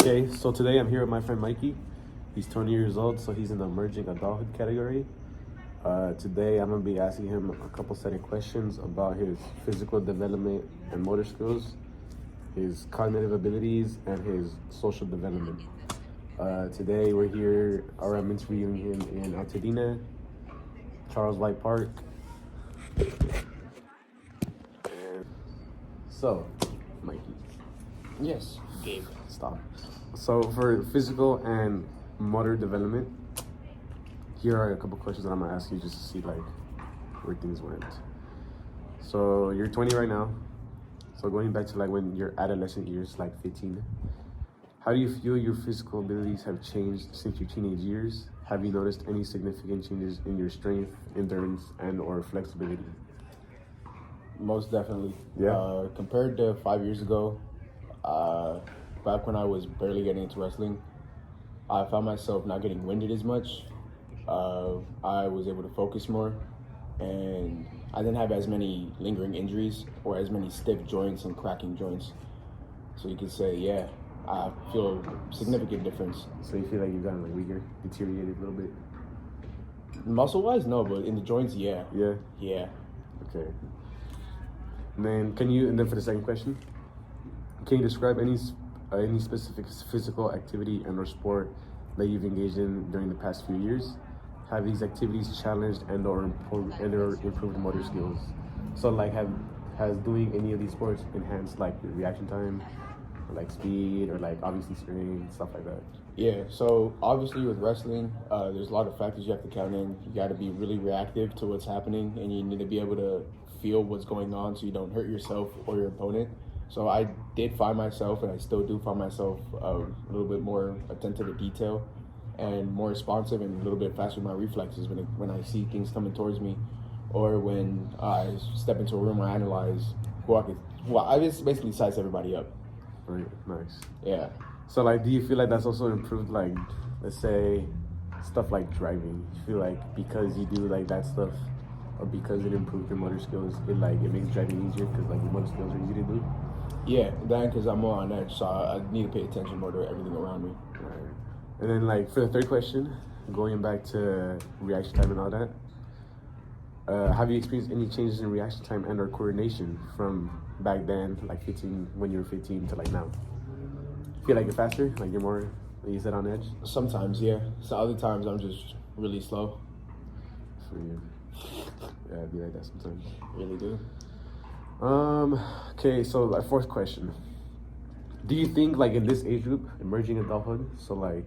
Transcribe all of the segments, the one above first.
Okay, so today I'm here with my friend Mikey. He's 20 years old, so he's in the emerging adulthood category. Today I'm going to be asking him a couple set of questions about his physical development and motor skills, his cognitive abilities, and his social development. Today we're here, or I'm interviewing him in Altadena, Charles White Park. And so, Mikey. Yes, Gabe. Stop. So for physical and motor development, here are a couple questions that I'm gonna ask you just to see like where things went. So you're 20 right now. So going back to like when your adolescent years, like 15, how do you feel your physical abilities have changed since your teenage years? Have you noticed any significant changes in your strength, endurance, and or flexibility? Most definitely. Yeah. Compared to 5 years ago, back when I was barely getting into wrestling, I found myself not getting winded as much. I was able to focus more, and I didn't have as many lingering injuries or as many stiff joints and cracking joints. So you could say, yeah, I feel a significant difference. So you feel like you've gotten like weaker, deteriorated a little bit? Muscle-wise, no, but in the joints, yeah. Yeah. Yeah. Okay. And then for the second question, can you describe any specific physical activity and or sport that you've engaged in during the past few years? Have these activities challenged and or improved motor skills? So like has doing any of these sports enhanced like your reaction time, or like speed, or like obviously strength, stuff like that? Yeah, so obviously with wrestling, there's a lot of factors you have to count in. You got to be really reactive to what's happening, and you need to be able to feel what's going on so you don't hurt yourself or your opponent. So I did find myself, and I still do find myself, a little bit more attentive to detail and more responsive and a little bit faster with my reflexes when I see things coming towards me, or when I step into a room I analyze I just basically size everybody up. Right, nice. Yeah. So like, do you feel like that's also improved, like, let's say, stuff like driving? You feel like because you do like that stuff, or because it improved your motor skills, it makes driving easier because like your motor skills are easy to do? Yeah, then because I'm more on edge, so I need to pay attention more to everything around me. Right. And then like for the third question, going back to reaction time and all that, have you experienced any changes in reaction time and or coordination from back then, like 15, when you were 15 to like now? Feel like you're faster, like you're more, like you said, on edge? Sometimes, yeah. So other times I'm just really slow. For you. Yeah, I'd be like that sometimes. Really do. Okay, so like fourth question. Do you think like in this age group, emerging adulthood, so like,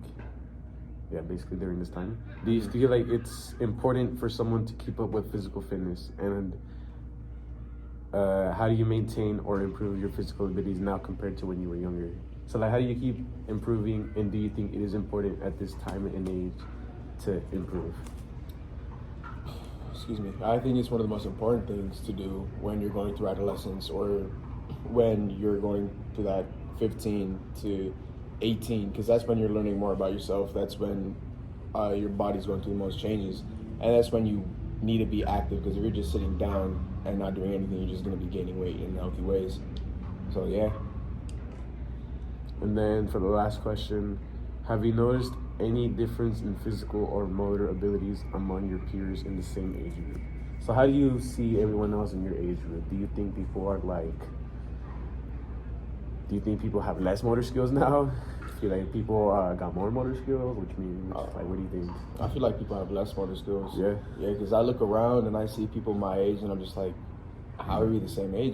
yeah, basically during this time, do you feel like it's important for someone to keep up with physical fitness? And how do you maintain or improve your physical abilities now compared to when you were younger? So like, how do you keep improving, and do you think it is important at this time and age to improve? Excuse me. I think it's one of the most important things to do when you're going through adolescence, or when you're going through that 15 to 18, because that's when you're learning more about yourself. That's when your body's going through the most changes, and that's when you need to be active, because if you're just sitting down and not doing anything, you're just going to be gaining weight in healthy ways. So yeah. And then for the last question, have you noticed any difference in physical or motor abilities among your peers in the same age group? So how do you see everyone else in your age group? Do you think people have less motor skills now? Do you feel like people got more motor skills? What do you think? I feel like people have less motor skills. Yeah? Yeah, because I look around and I see people my age, and I'm just like, how are we the same age?